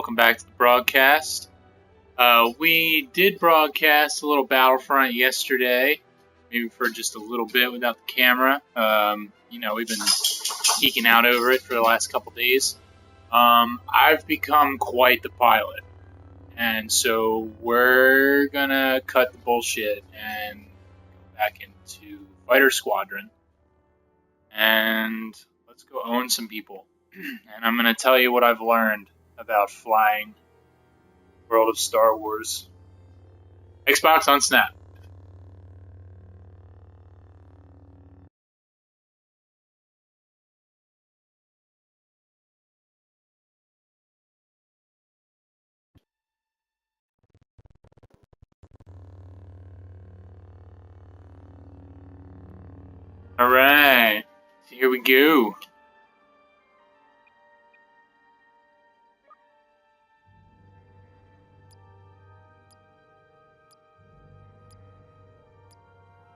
Welcome back to the broadcast. We did broadcast a little Battlefront yesterday, maybe for just a little bit without the camera. We've been geeking out over it for the last couple days. I've become quite the pilot, and so we're gonna cut the bullshit and go back into Fighter Squadron, and let's go own some people. And I'm gonna tell you what I've learned about flying World of Star Wars. Xbox on Snap. Alright, here we go.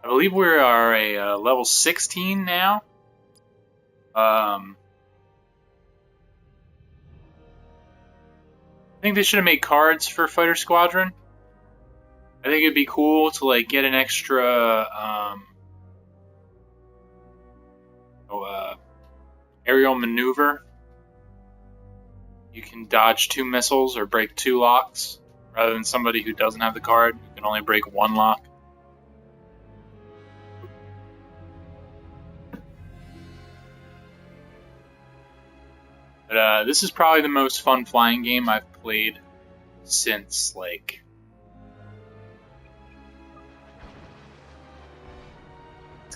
I believe we are a level 16 now. I think they should have made cards for Fighter Squadron. I think it'd be cool to get an extra aerial maneuver. You can dodge 2 missiles or break 2 locks, rather than somebody who doesn't have the card who can only break 1 lock. But this is probably the most fun flying game I've played since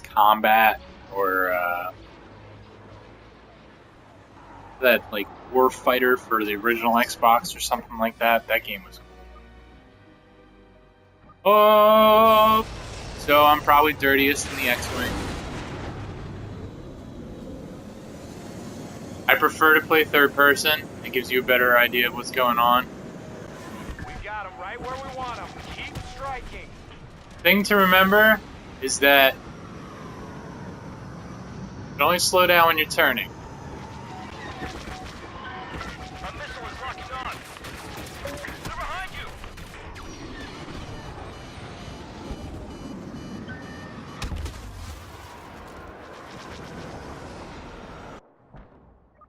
Combat or that Warfighter for the original Xbox or something like that. That game was cool. Oh, so I'm probably dirtiest in the X-Wing. I prefer to play third person. It gives you a better idea of what's going on. We got him right where we want him. Keep striking. Thing to remember is that you can only slow down when you're turning. A missile is locking on. They're behind you.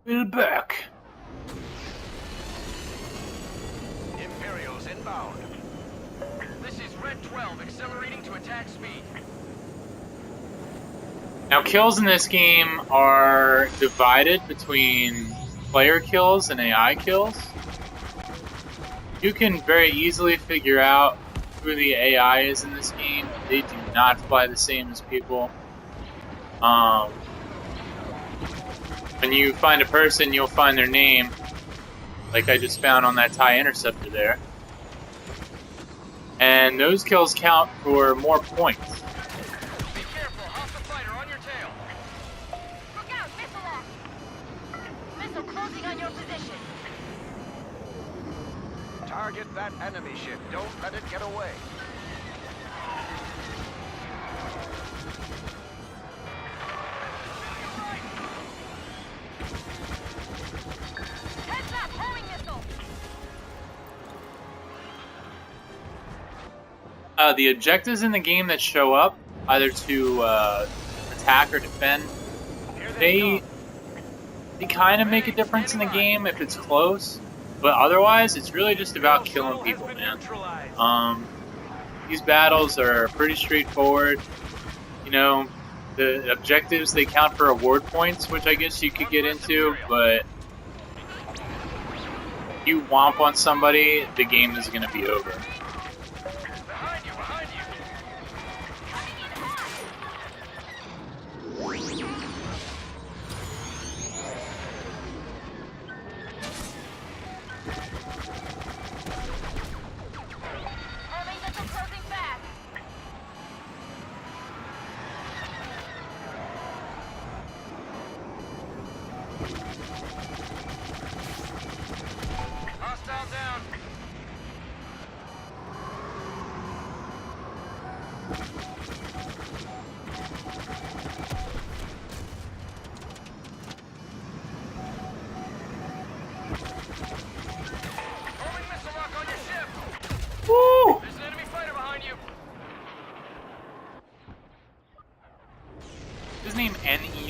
We're back. Imperials inbound. This is Red 12 accelerating to attack speed. Now, kills in this game are divided between player kills and AI kills. You can very easily figure out who the AI is in this game. They do not fly the same as people. When you find a person, you'll find their name, like I just found on that TIE Interceptor there. And those kills count for more points. Be careful, hostile fighter on your tail. Look out, missile lock. Missile closing on your position. Target that enemy ship. Don't let it get away. Heads up, homing missile. The objectives in the game that show up, either to attack or defend, they kind of make a difference in the game if it's close, but otherwise it's really just about killing people, man. These battles are pretty straightforward. The objectives, they count for award points, which I guess you could get into, but if you womp on somebody, the game is going to be over. Behind you, behind you. Homing missile closing fast. Hostile down.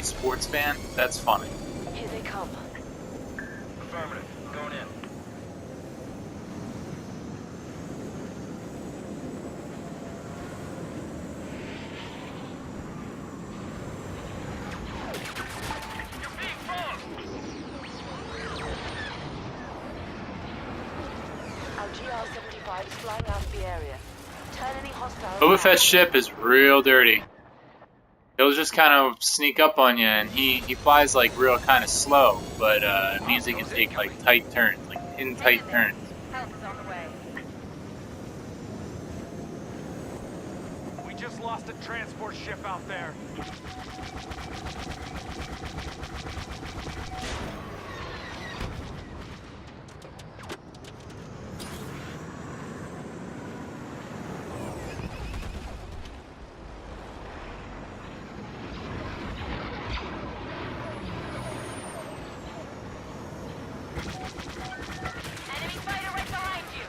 sports fan. That's funny. Here they come. Affirmative. Going in. You're being bombed! Our GR-75 is flying out of the area. Turn any hostile. Boba Fett's ship is real dirty. He'll just kind of sneak up on you, and he flies like real kind of slow, but it means he can take like tight turns, like pin tight turns. Help is on the way. We just lost a transport ship out there. Enemy fighter right behind you.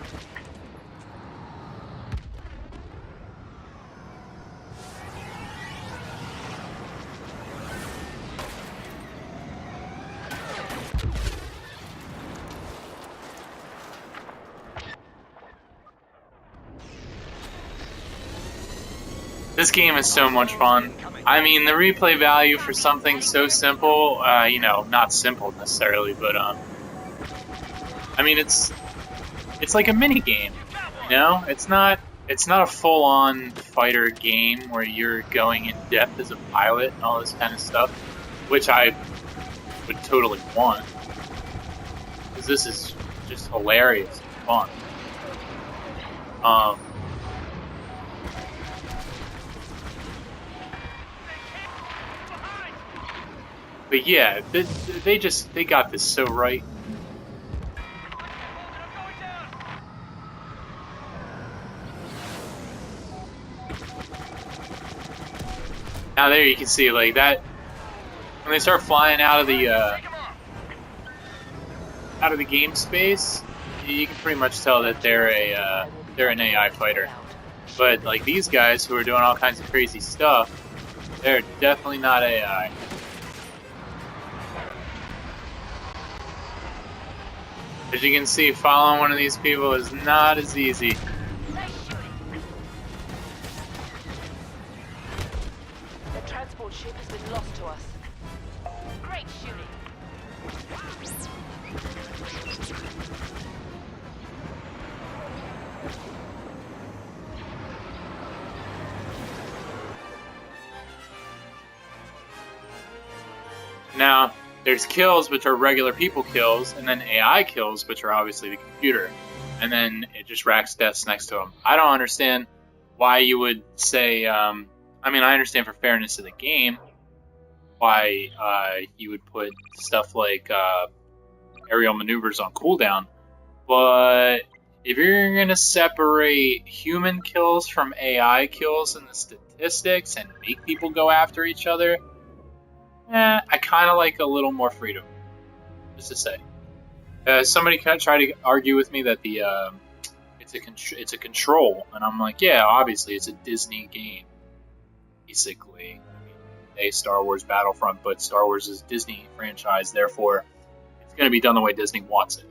This game is so much fun. I mean, the replay value for something so simple, you know, not simple necessarily, but I mean, it's like a mini game, you know? It's not a full-on fighter game where you're going in depth as a pilot and all this kind of stuff, which I would totally want, because this is just hilarious and fun. But yeah, they got this so right. Now there you can see like that when they start flying out of the game space, you can pretty much tell that they're an AI fighter. But like these guys who are doing all kinds of crazy stuff, they're definitely not AI. As you can see, following one of these people is not as easy. The transport ship has been lost to us. Great shooting. Now, there's kills, which are regular people kills, and then AI kills, which are obviously the computer. And then it just racks deaths next to them. I don't understand why you would say, I mean, I understand for fairness of the game, why you would put stuff like aerial maneuvers on cooldown. But if you're going to separate human kills from AI kills in the statistics and make people go after each other, I kind of like a little more freedom, just to say. Somebody tried to argue with me that the it's a control, and I'm like, yeah, obviously it's a Disney game, basically. I mean, Star Wars Battlefront, but Star Wars is a Disney franchise, therefore it's going to be done the way Disney wants it.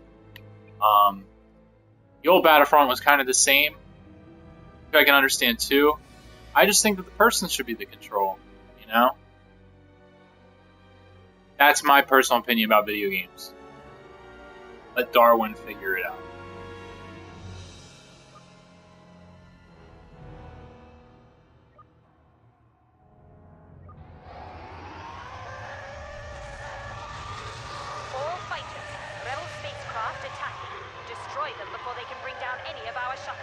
The old Battlefront was kind of the same, which I can understand too. I just think that the person should be the control, you know? That's my personal opinion about video games. Let Darwin figure it out. All fighters. Rebel spacecraft attacking. Destroy them before they can bring down any of our shuttles.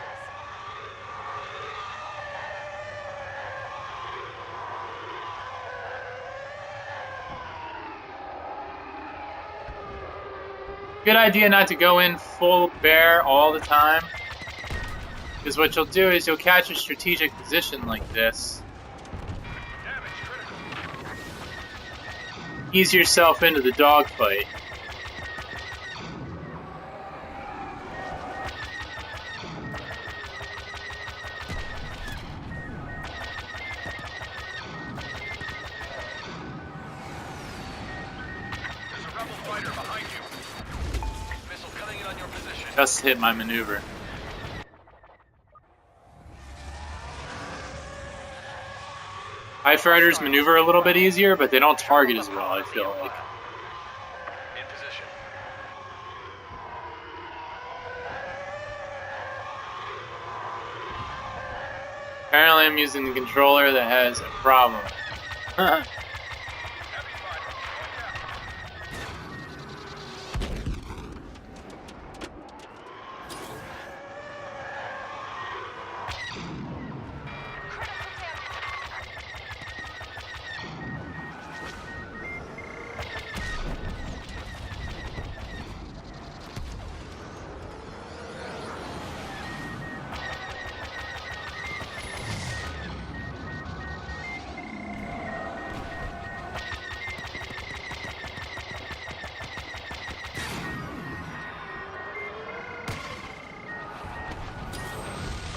Good idea not to go in full bear all the time. Because what you'll do is you'll catch a strategic position like this. Ease yourself into the dogfight. Just hit my maneuver. TIE fighters maneuver a little bit easier, but they don't target as well, I feel like. In position. Apparently I'm using the controller that has a problem. Heavy fighter.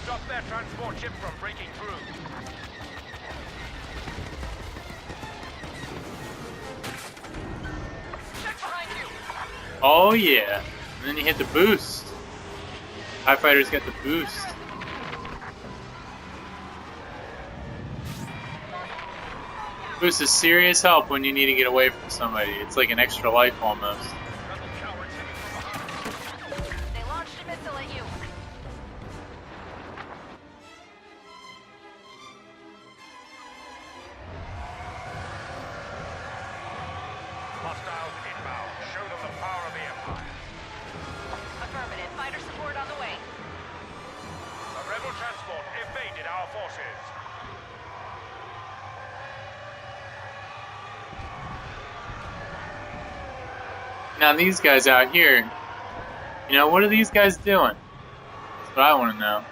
Stop that transport ship from breaking through. Check behind you. Oh yeah. And then you hit the boost. TIE fighters get the boost. Boost is serious help when you need to get away from somebody. It's like an extra life almost. Rebel cowards hitting from behind. They launched a missile at you. Hostiles inbound. Show them the power of the Empire. Affirmative. Fighter support on the way. A rebel transport evaded our forces. Now these guys out here, you know, what are these guys doing? That's what I want to know.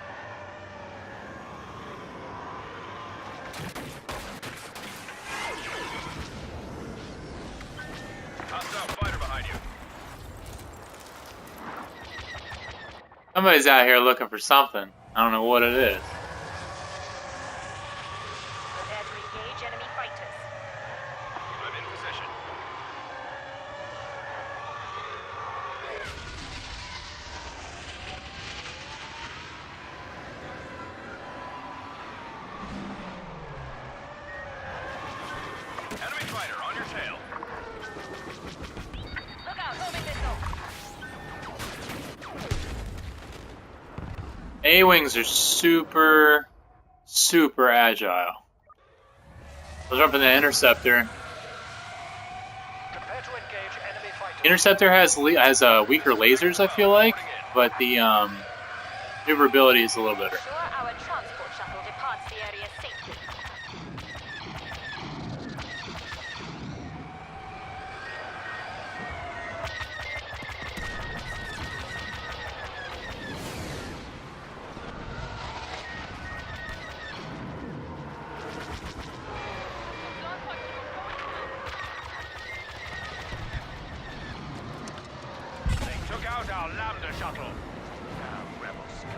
Hostile fighter behind you. Somebody's out here looking for something. I don't know what it is. Prepare to engage enemy fighters. I'm in position. Enemy fighter on your tail. Look out, homing missile. A-Wings are super agile. I was jumping the Interceptor. Prepare to engage enemy fighters. Interceptor has weaker lasers, I feel like, but the maneuverability is a little better. Ensure our transport shuttle departs the area safely. They took out our Lambda shuttle. Now, rebel scum.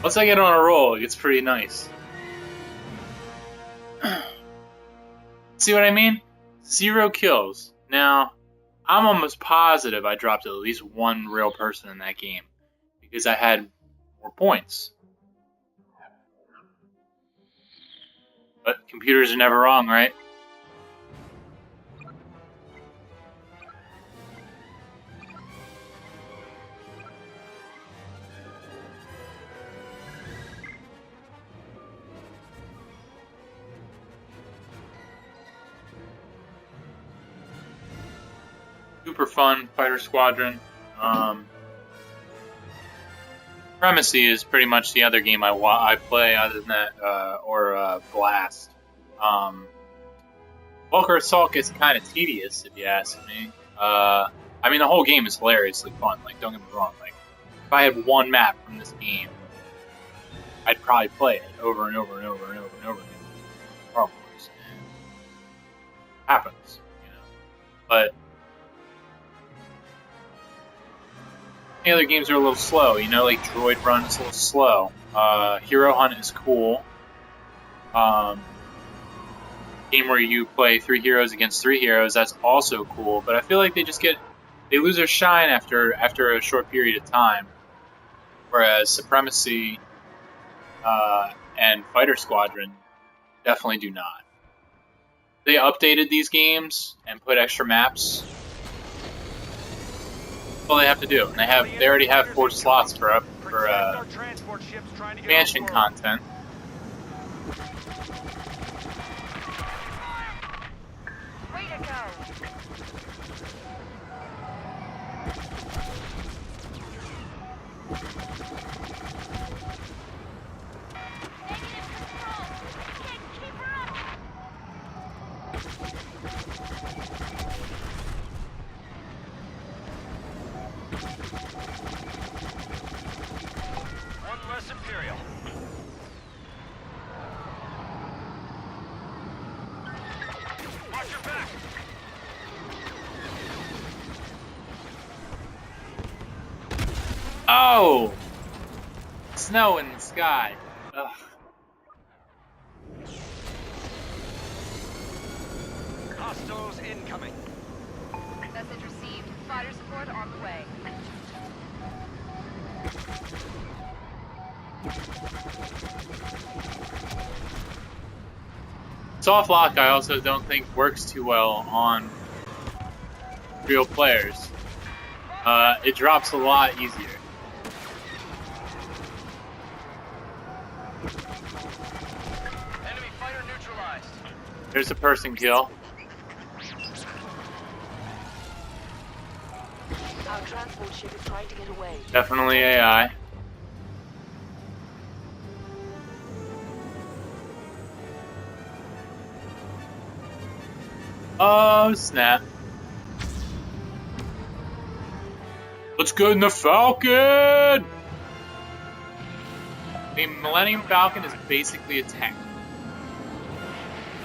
Once I get on a roll, it gets pretty nice. See what I mean? 0 kills. Now, I'm almost positive I dropped at least one real person in that game because I had more points. But computers are never wrong, right? super fun fighter squadron. Supremacy is pretty much the other game I play other than that, or Blast. Vulgar Assault is kind of tedious, if you ask me. I mean, the whole game is hilariously fun. Like, don't get me wrong. Like, if I had one map from this game, I'd probably play it over and over and over and over and over again. Problems. Happens, you know. But the other games are a little slow, you know, like Droid Run is a little slow. Hero Hunt is cool. Game where you play 3 heroes against 3 heroes, that's also cool, but I feel like they lose their shine after a short period of time. Whereas Supremacy and Fighter Squadron definitely do not. They updated these games and put extra maps. That's all they have to do. And they already have 4 slots for expansion content. Way to go. One less Imperial. Watch your back. Oh! Snow in the sky. Ugh. Hostiles incoming. Message received. Fighter support on the way. Soft lock I also don't think works too well on real players. It drops a lot easier. Enemy fighter neutralized. There's a person kill. Our transport ship is trying to get away. Definitely AI. Oh, snap. Let's go in the Falcon! The Millennium Falcon is basically a tank.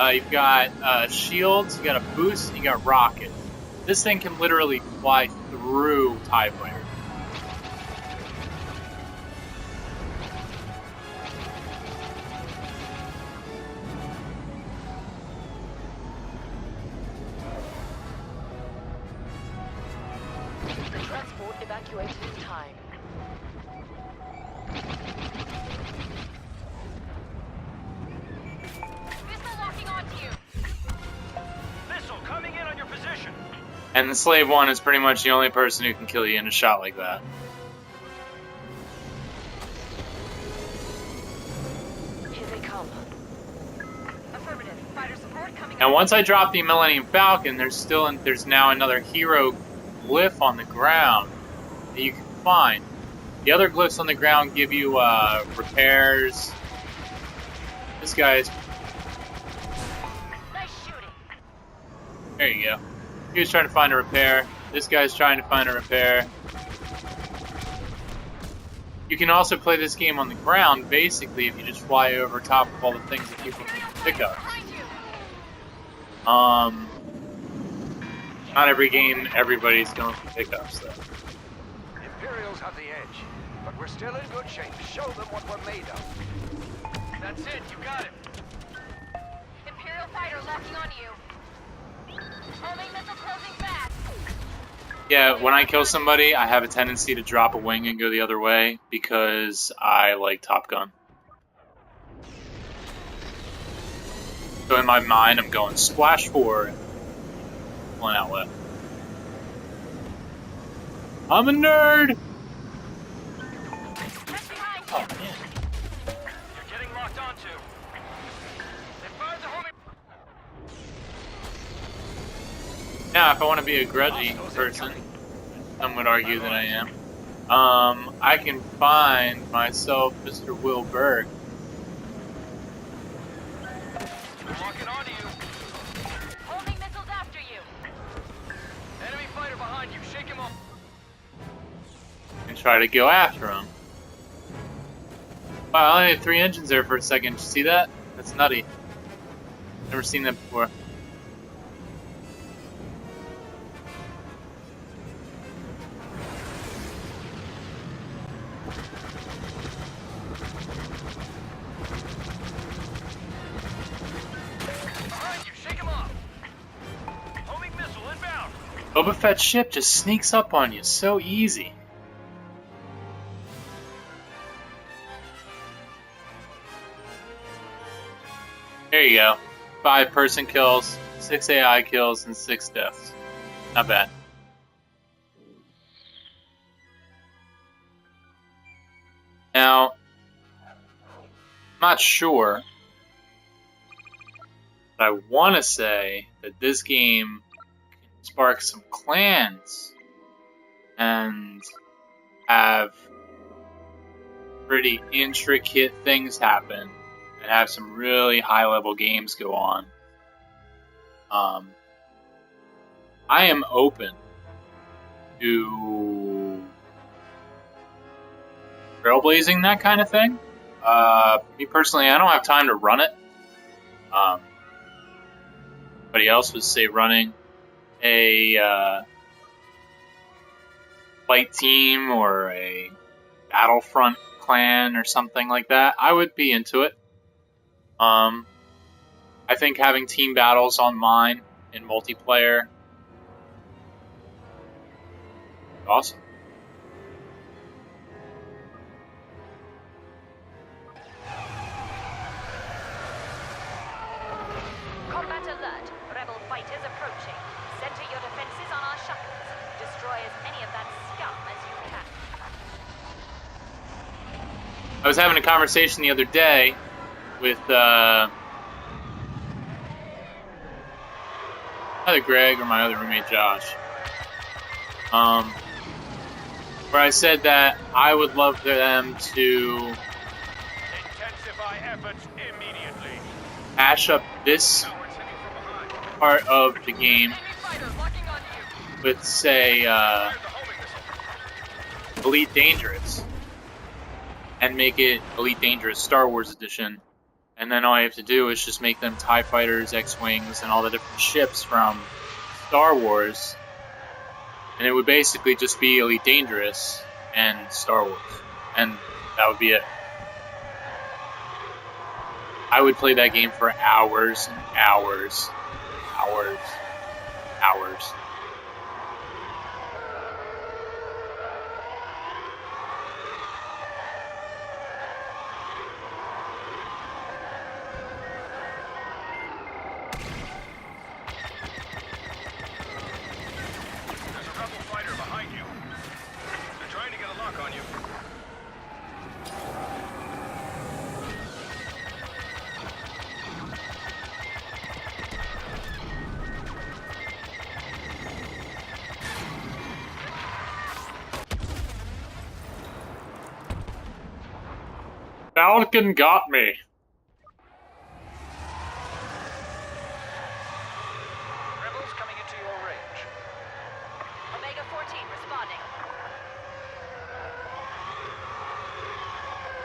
You've got shields, you got a boost, and you got rockets. This thing can literally fly through TIE fighters. The transport evacuated in time. Missile locking onto you. Missile coming in on your position. And the Slave One is pretty much the only person who can kill you in a shot like that. Here they come. Affirmative. Fighter support coming And up. once I drop the Millennium Falcon, there's now another hero glyph on the ground that you can find. The other glyphs on the ground give you repairs. This guy's... Nice shooting. There you go. He was trying to find a repair. This guy's trying to find a repair. You can also play this game on the ground, basically, if you just fly over top of all the things that people can pick up. Behind you. Not every game, everybody's going for pickups, though. Imperials have the edge, but we're still in good shape. Show them what we're made of. That's it, you got it. Imperial fighter locking on you. Homing missile closing fast. Yeah, when I kill somebody, I have a tendency to drop a wing and go the other way because I like Top Gun. So in my mind, I'm going splash forward, pulling out left. I'm a nerd! Right behind you. Oh, man. You're getting locked onto. They fired the homing. Now, if I want to be a grudgy person, some would argue that I am, I can find myself Mr. Will Berg. Locking onto you. Homing missiles after you. Enemy fighter behind you. Shake him off. And try to go after him. Wow, I only had 3 engines there for a second. Did you see that? That's nutty. Never seen that before. Behind you. Shake him off. Homing missile inbound. Boba Fett's ship just sneaks up on you so easy. There you go. 5 person kills, 6 AI kills, and 6 deaths. Not bad. Now, I'm not sure, but I want to say that this game can spark some clans and have pretty intricate things happen and have some really high-level games go on. I am open to trailblazing that kind of thing. Me personally, I don't have time to run it. Somebody else was, say, running a fight team or a Battlefront clan or something like that. I would be into it. I think having team battles online in multiplayer is awesome. Combat alert. Rebel fighters approaching. Center your defenses on our shuttles. Destroy as many of that scum as you can. I was having a conversation the other day with either Greg or my other roommate Josh, where I said that I would love for them to Intensify efforts immediately. hash up this part of the game Enemy fighter locking onto you. with, say, Fire the homing missile. Elite Dangerous, and make it Elite Dangerous Star Wars Edition, and then all I have to do is just make them TIE Fighters, X-Wings, and all the different ships from Star Wars, and it would basically just be Elite Dangerous and Star Wars, and that would be it. I would play that game for hours and hours, hours. There's a rebel fighter behind you. They're trying to get a lock on you. Falcon got me. Rebels coming into your range. Omega 14 responding.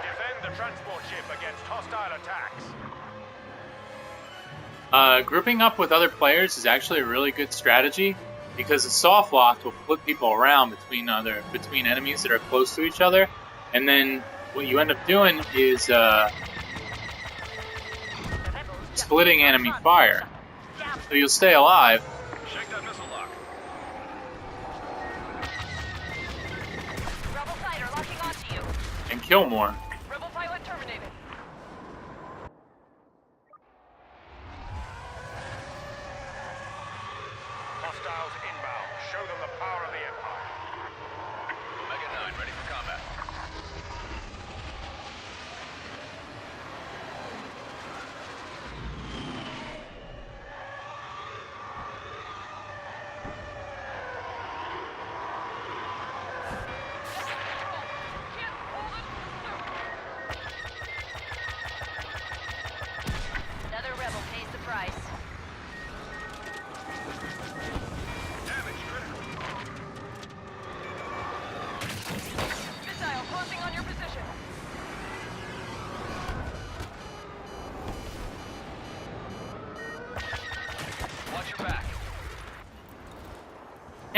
Defend the transport ship against hostile attacks. Grouping up with other players is actually a really good strategy because a soft lock will flip people around between enemies that are close to each other, and then what you end up doing is The rebels just splitting made our enemy front. fire, Down. so you'll stay alive Shake that missile lock. Rebel fighter locking onto you. and kill more. Rebel pilot terminated. Hostiles inbound. Show them the power of the Empire. Omega 9 ready for combat.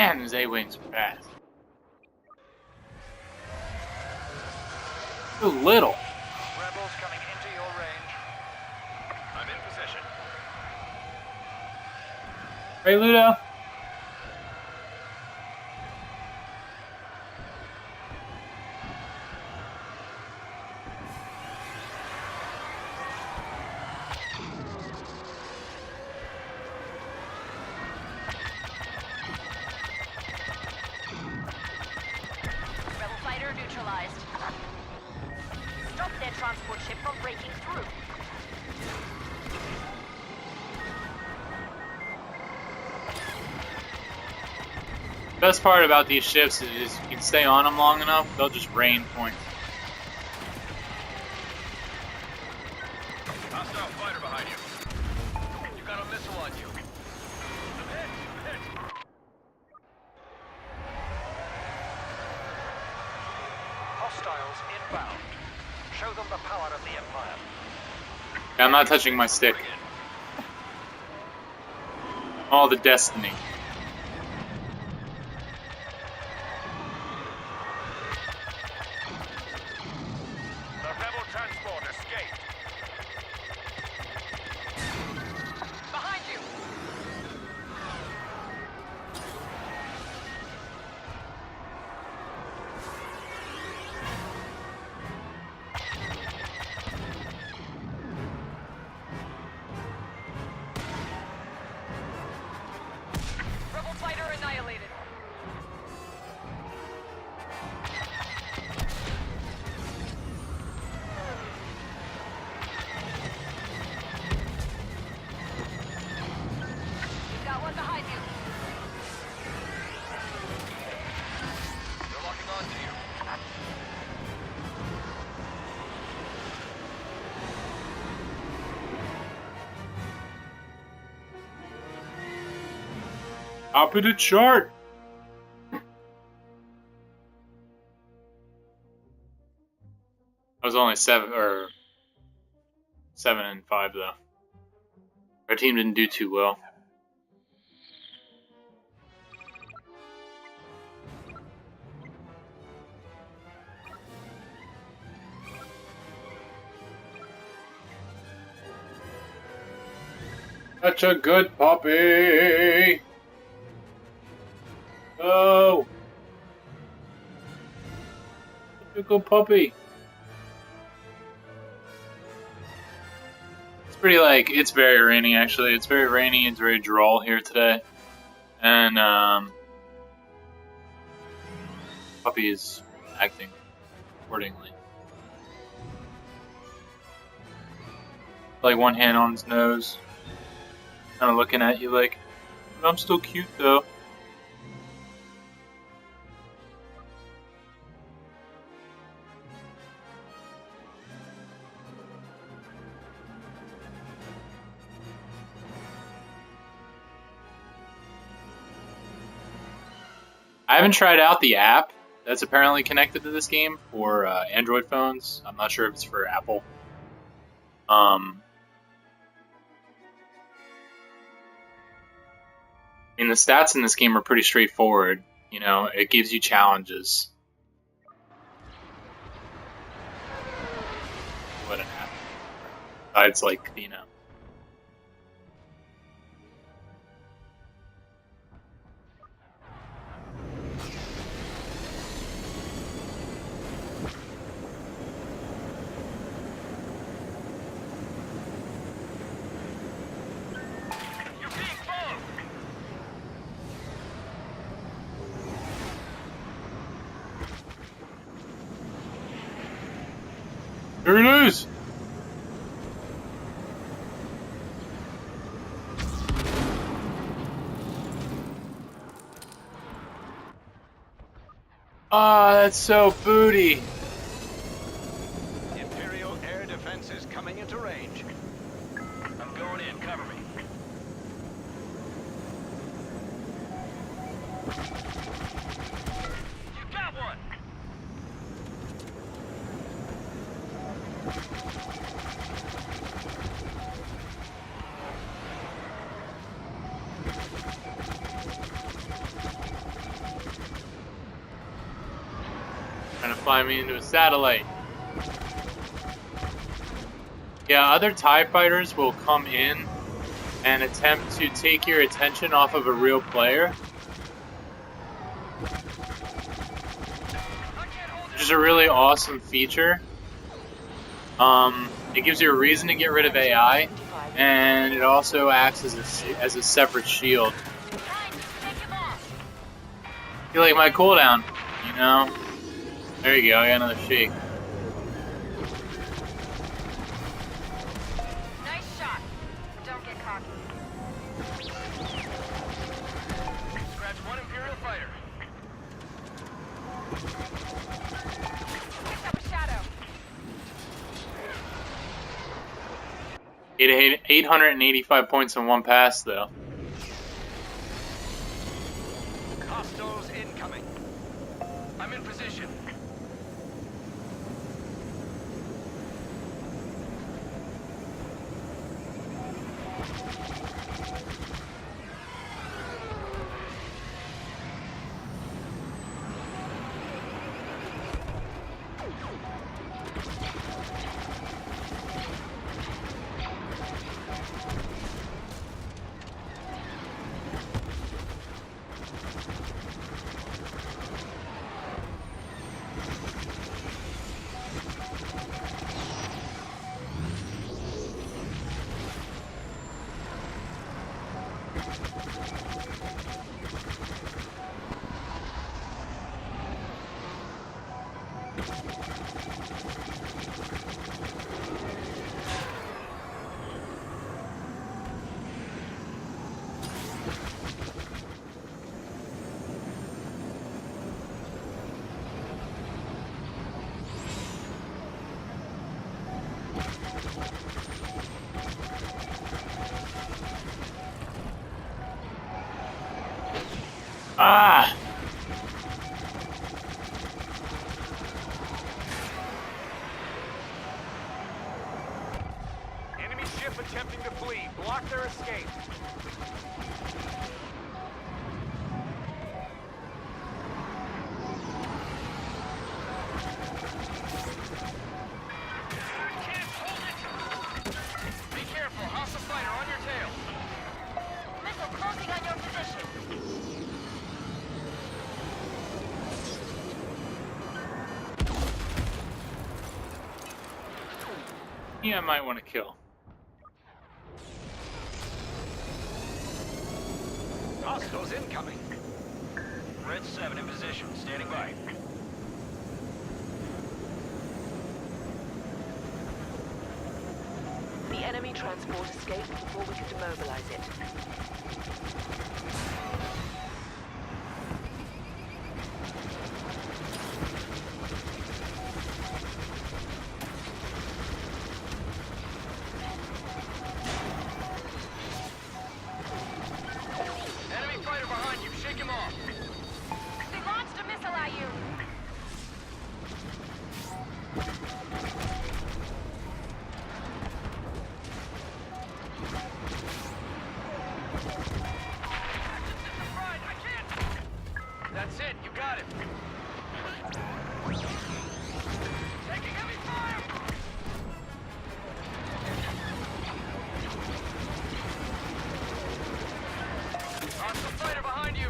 Man, his A-wings are fast. So little. Rebels coming into your range. I'm in position. Hey, Ludo. Rebel fighter neutralized. Stop their transport ship from breaking through. Best part about these ships is you can stay on them long enough, they'll just rain points. Hostile fighter behind you. You got a missile on you. Hit! Hostiles inbound. Show them the power of the Empire. Yeah, I'm not touching my stick. All the destiny. The rebel transport escaped. Behind you! Rebel fighter annihilated. You've got one behind you. They're locking on to you. Top of the chart. I was only 7 and 5 though. Our team didn't do too well. Such a good puppy. Oh, such a good puppy. It's pretty it's very rainy actually. It's very rainy. It's very droll here today, and puppy is acting accordingly. Like one hand on his nose, kind of looking at you like, I'm still cute though. I haven't tried out the app that's apparently connected to this game for Android phones. I'm not sure if it's for Apple. I mean, the stats in this game are pretty straightforward. You know, it gives you challenges. What an app. It's like, you know. Here it is! Ah, that's so booty. Imperial air defense is coming into range. I'm going in. Cover me. You got one! Trying to fly me into a satellite. Yeah, other TIE fighters will come in and attempt to take your attention off of a real player. Which is a really awesome feature. It gives you a reason to get rid of AI, and it also acts as a separate shield. You like my cooldown, you know? There you go, I got another shake. Nice shot. Don't get cocky. Scratch one Imperial fighter. Picked up a shadow. It hit 885 points in one pass, though. Hostiles incoming. I'm in position. Ah! Enemy ship attempting to flee. Block their escape. Can't hold it. Be careful. Hostile fighter on your tail. Missile closing on your position. Yeah, I might want to kill. Hostiles incoming. Red 7 in position. Standing by. The enemy transport escaped before we could demobilize it. Enemy fighter behind you. Shake him off. They launched a missile at you. That's it. You got it. Taking heavy fire. Hostile fighter behind you.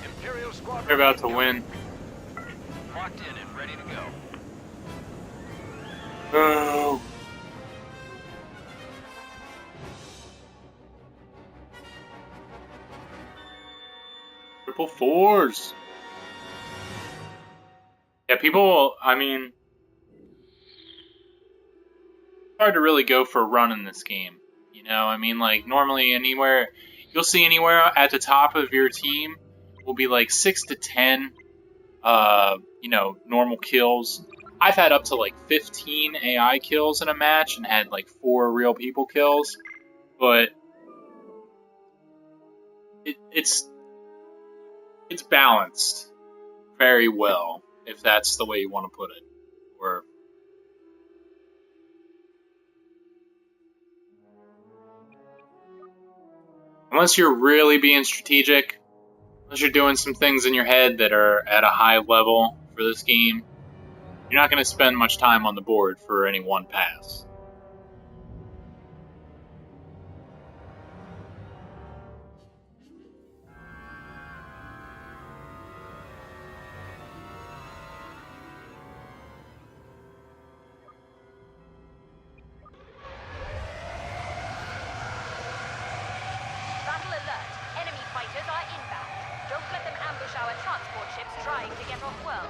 Imperial Squadron. They're about to win. Locked in and ready to go. Oh. Triple fours. Yeah, people, I mean, it's hard to really go for a run in this game. You know, I mean, like, normally anywhere, you'll see anywhere at the top of your team will be like 6 to 10, you know, normal kills. I've had up to like 15 AI kills in a match and had like 4 real people kills, but it's balanced very well, if that's the way you want to put it. Or unless you're really being strategic, unless you're doing some things in your head that are at a high level for this game, you're not going to spend much time on the board for any one pass. Battle alert. Enemy fighters are inbound. Don't let them ambush our transport ships trying to get off-world.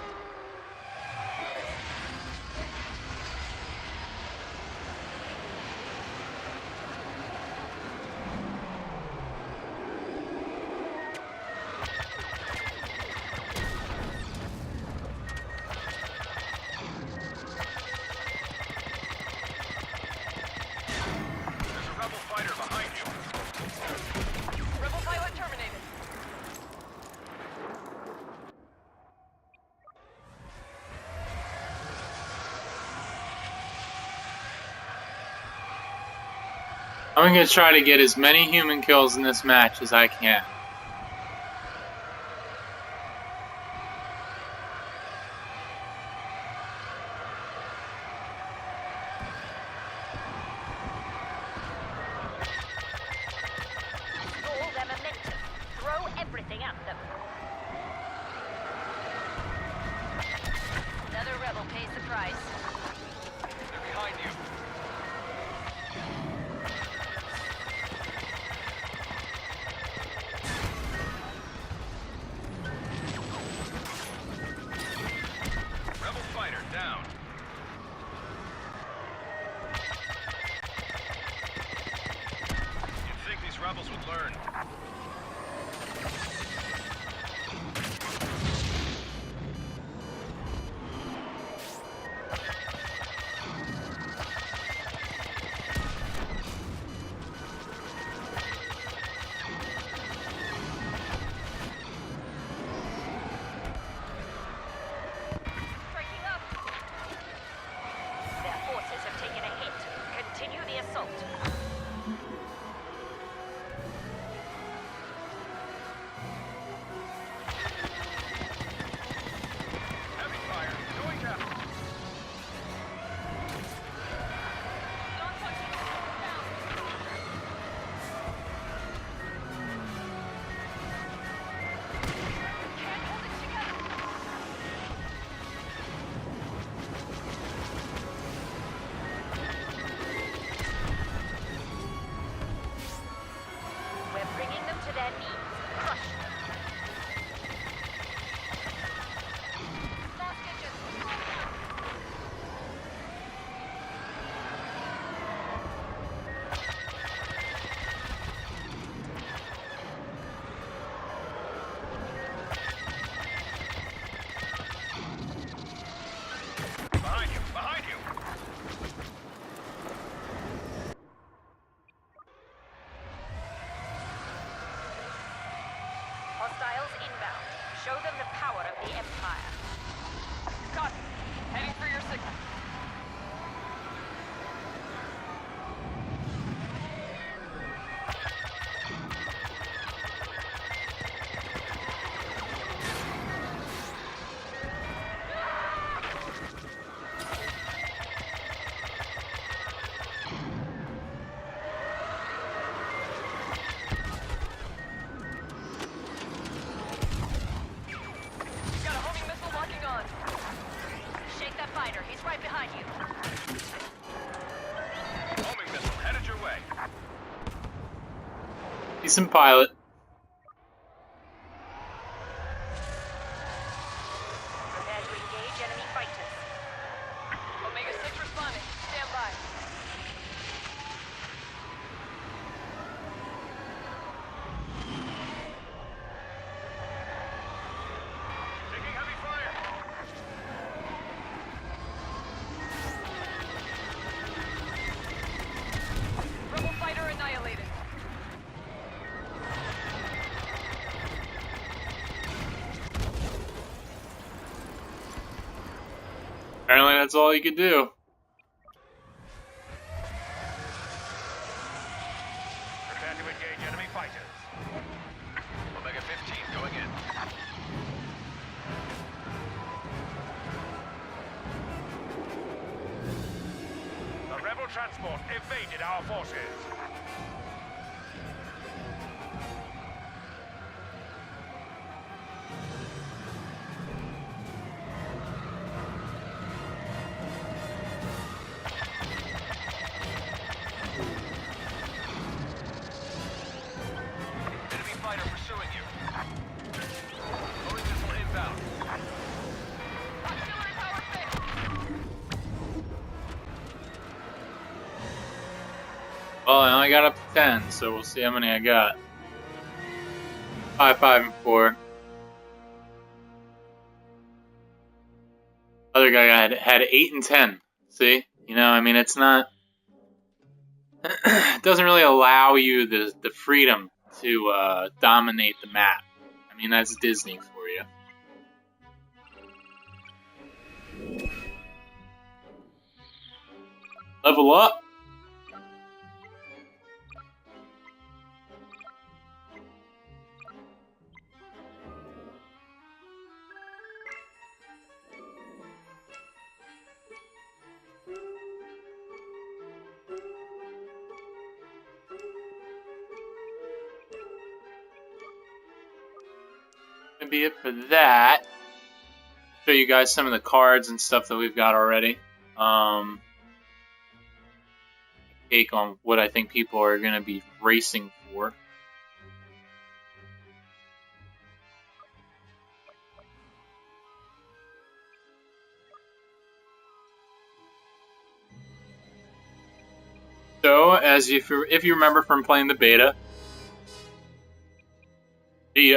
There's a rebel fighter behind you. Rebel pilot terminated. I'm going to try to get as many human kills in this match as I can. Stall their momentum. Throw everything at them. Another rebel pays the price. They're behind you. Rebel fighter down. You'd think these rebels would learn. Breaking up. Their forces have taken a hit. Continue the assault. Heavy fire. Going down. Can't hold it together. We're bringing them to their knees. Crush them. Last ditches. Behind you. Behind you. Hostiles inbound. Show them the power of the Empire. Copy. Heading for your signal. Got a homing missile locking on. Shake that fighter. He's right behind you. Homing missile headed your way. Decent pilot. Prepare to engage enemy fighters. Omega 6 responding. Stand by. Taking heavy fire. Rebel fighter annihilated. Apparently that's all you could do. Prepare to engage enemy fighters. fighters. Omega 15 going in. The rebel transport evaded our forces. Enemy fighter pursuing you. Loading missile inbound. Auxiliary power fixed. Well, I only got up to 10, so we'll see how many I got. 5, 5, and 4. Other guy had 8 and 10. See? You know, I mean, it's not... it doesn't really allow you the freedom to dominate the map. I mean, that's Disney for you. Level up. Gonna be it for that. Show you guys some of the cards and stuff that we've got already. Take on what I think people are gonna be racing for. So, as if you remember from playing the beta, the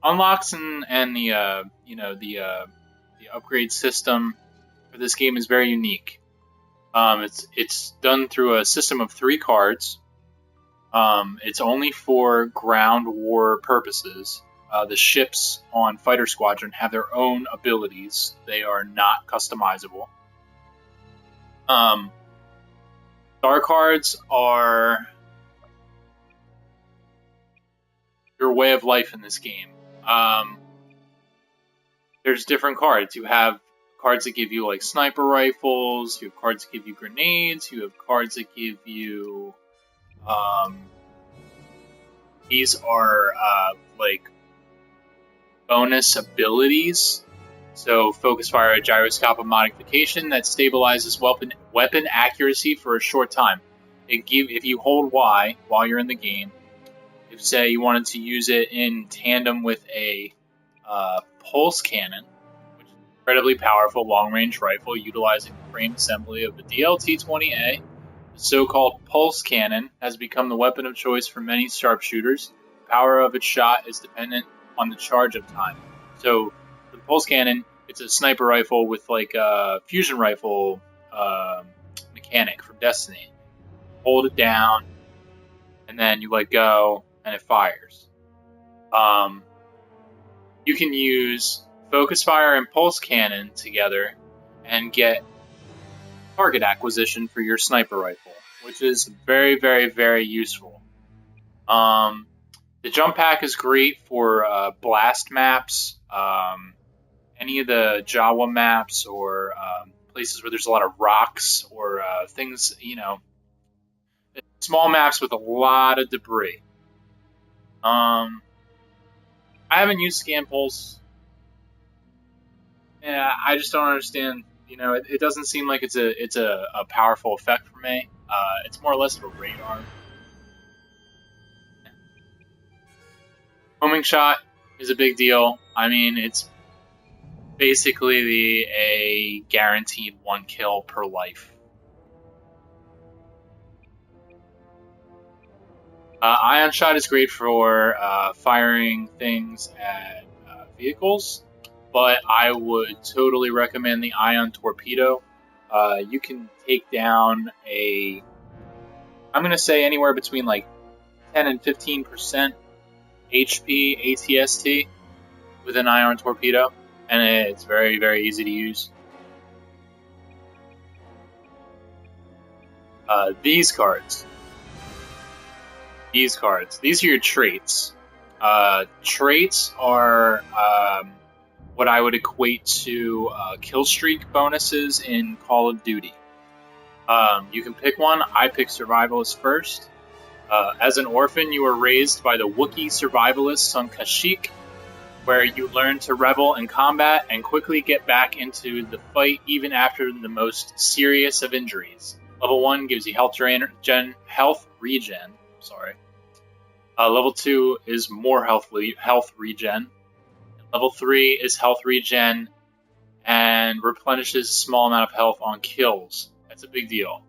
unlocks and the the upgrade system for this game is very unique. It's done through a system of 3 cards. It's only for ground war purposes. The ships on Fighter Squadron have their own abilities. They are not customizable. Star cards are your way of life in this game. There's different cards. You have cards that give you like sniper rifles. You have cards that give you grenades. You have cards that give you these are like bonus abilities. So focus fire, a gyroscopic modification that stabilizes weapon accuracy for a short time. If you hold Y while you're in the game, if say you wanted to use it in tandem with a pulse cannon, which is an incredibly powerful long-range rifle utilizing the frame assembly of the DLT-20A, the so-called pulse cannon has become the weapon of choice for many sharpshooters. The power of its shot is dependent on the charge-up time. So the pulse cannon, it's a sniper rifle with like a fusion rifle mechanic from Destiny. Hold it down, and then you let go, and it fires. You can use focus fire and pulse cannon together and get target acquisition for your sniper rifle, which is very, very, very useful. The jump pack is great for blast maps, any of the Jawa maps, or places where there's a lot of rocks or things, you know, small maps with a lot of debris. I haven't used Scan Pulse. Yeah, I just don't understand. You know, it doesn't seem like it's a powerful effect for me. It's more or less of a radar. Homing shot is a big deal. I mean, it's basically a guaranteed 1 kill per life. Ion shot is great for firing things at vehicles, but I would totally recommend the ion torpedo. You can take down I'm going to say anywhere between like 10 and 15% HP ATST with an ion torpedo, and it's very, very easy to use. These cards. These cards. These are your traits. Traits are what I would equate to kill streak bonuses in Call of Duty. You can pick one. I pick Survivalist first. As an orphan, you were raised by the Wookiee survivalists on Kashyyyk, where you learn to revel in combat and quickly get back into the fight even after the most serious of injuries. Level 1 gives you health regen. Sorry. Level 2 is more health regen. Level 3 is health regen and replenishes a small amount of health on kills. That's a big deal.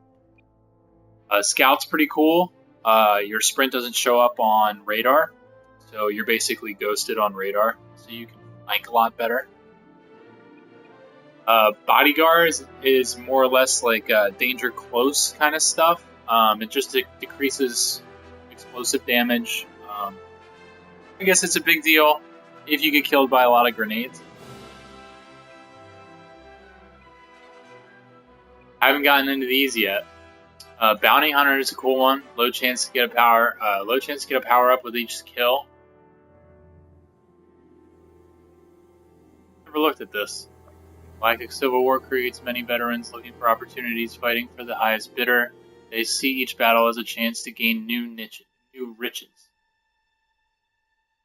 Scout's pretty cool. Your sprint doesn't show up on radar, so you're basically ghosted on radar, so you can flank a lot better. Bodyguard is more or less like danger close kind of stuff. It just decreases explosive damage. I guess it's a big deal if you get killed by a lot of grenades. I haven't gotten into these yet. Bounty Hunter is a cool one. Low chance to get a power up with each kill. Never looked at this. Galactic Civil War creates many veterans looking for opportunities, fighting for the highest bidder. They see each battle as a chance to gain new riches.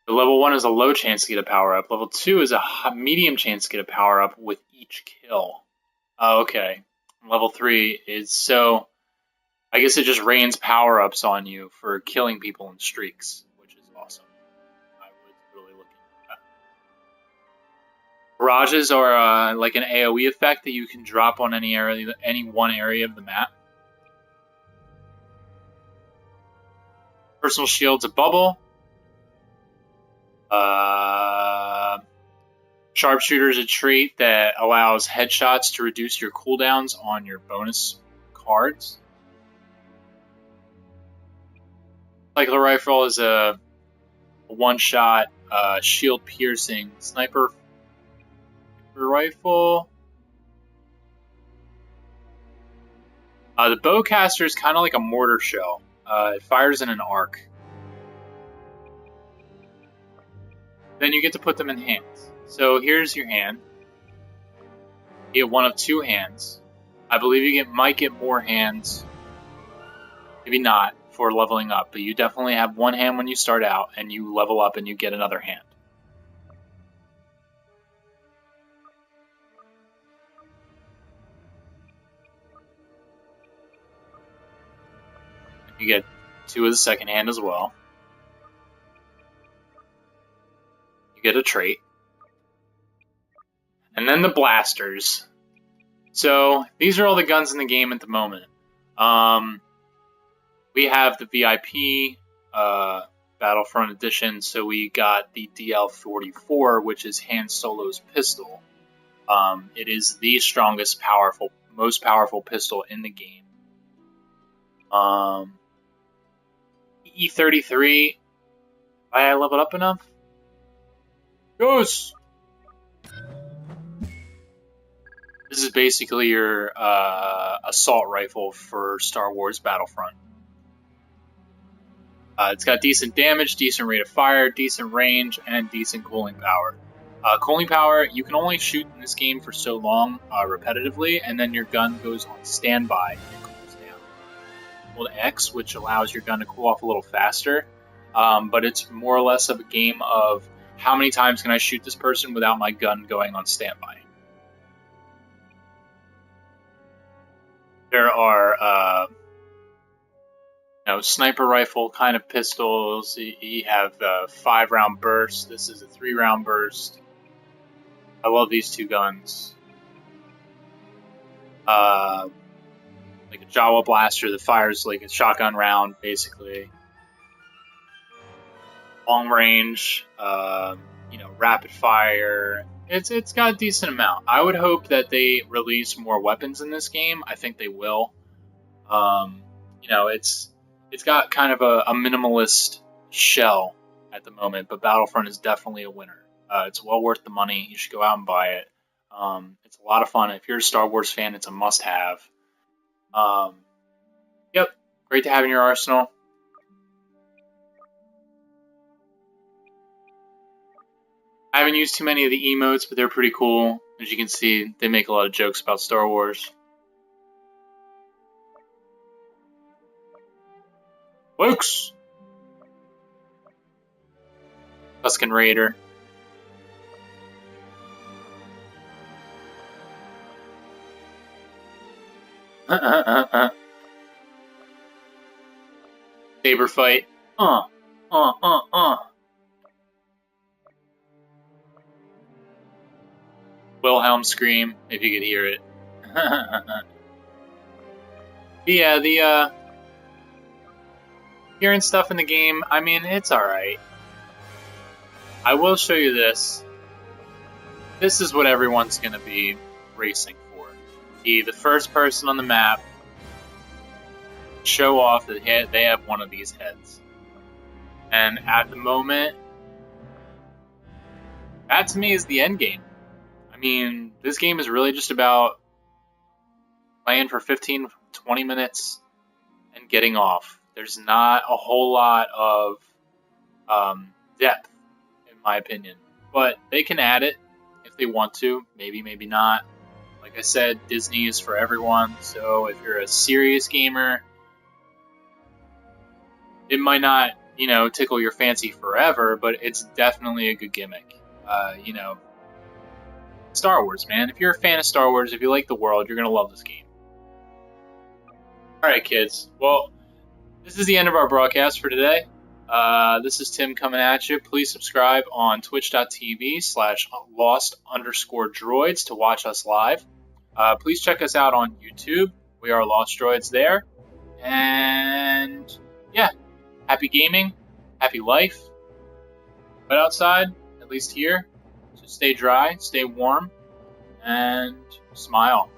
The level 1 is a low chance to get a power up. Level 2 is a medium chance to get a power up with each kill. Okay. Level 3 is so... I guess it just rains power-ups on you for killing people in streaks, which is awesome. I was really looking at that. Barrages are like an AoE effect that you can drop on any one area of the map. Personal Shield's a bubble. Sharpshooter is a trait that allows headshots to reduce your cooldowns on your bonus cards. Cycler Rifle is a one-shot shield piercing sniper rifle. The Bowcaster is kind of like a mortar shell. It fires in an arc. Then you get to put them in hands. So here's your hand. You get one of two hands. I believe you might get more hands. Maybe not for leveling up, but you definitely have one hand when you start out, and you level up and you get another hand. You get two of the second hand as well. You get a trait. And then the blasters. So these are all the guns in the game at the moment. We have the VIP Battlefront edition, so we got the DL-44, which is Han Solo's pistol. It is the strongest, most powerful pistol in the game. E-33, I leveled up enough? Goose! This is basically your assault rifle for Star Wars Battlefront. It's got decent damage, decent rate of fire, decent range, and decent cooling power. Cooling power, you can only shoot in this game for so long repetitively, and then your gun goes on standby and cools down. Hold X, which allows your gun to cool off a little faster, but it's more or less of a game of how many times can I shoot this person without my gun going on standby. There are sniper rifle kind of pistols. You have 5-round burst. This is a 3-round burst. I love these two guns. Like a Jawa blaster that fires like a shotgun round, basically. Long range, rapid fire. It's got a decent amount. I would hope that they release more weapons in this game. I think they will. It's got kind of a minimalist shell at the moment, but Battlefront is definitely a winner. It's well worth the money. You should go out and buy it. It's a lot of fun. If you're a Star Wars fan, it's a must-have. Yep, great to have in your arsenal. I haven't used too many of the emotes, but they're pretty cool. As you can see, they make a lot of jokes about Star Wars. Luke's Tusken Raider. Saber fight. Wilhelm scream, if you could hear it. Yeah, hearing stuff in the game, I mean, it's alright. I will show you this. This is what everyone's going to be racing for. Be the first person on the map, show off that they have one of these heads. And at the moment, that to me is the end game. I mean, this game is really just about playing for 15, 20 minutes and getting off. There's not a whole lot of depth, in my opinion. But they can add it if they want to. Maybe, maybe not. Like I said, Disney is for everyone. So if you're a serious gamer, it might not, tickle your fancy forever, but it's definitely a good gimmick. Star Wars, man. If you're a fan of Star Wars, if you like the world, you're going to love this game. Alright, kids. Well, this is the end of our broadcast for today. This is Tim coming at you. Please subscribe on twitch.tv/lost_droids to watch us live. Please check us out on YouTube. We are Lost Droids there. And yeah, happy gaming, happy life. But outside, at least here, so stay dry, stay warm, and smile.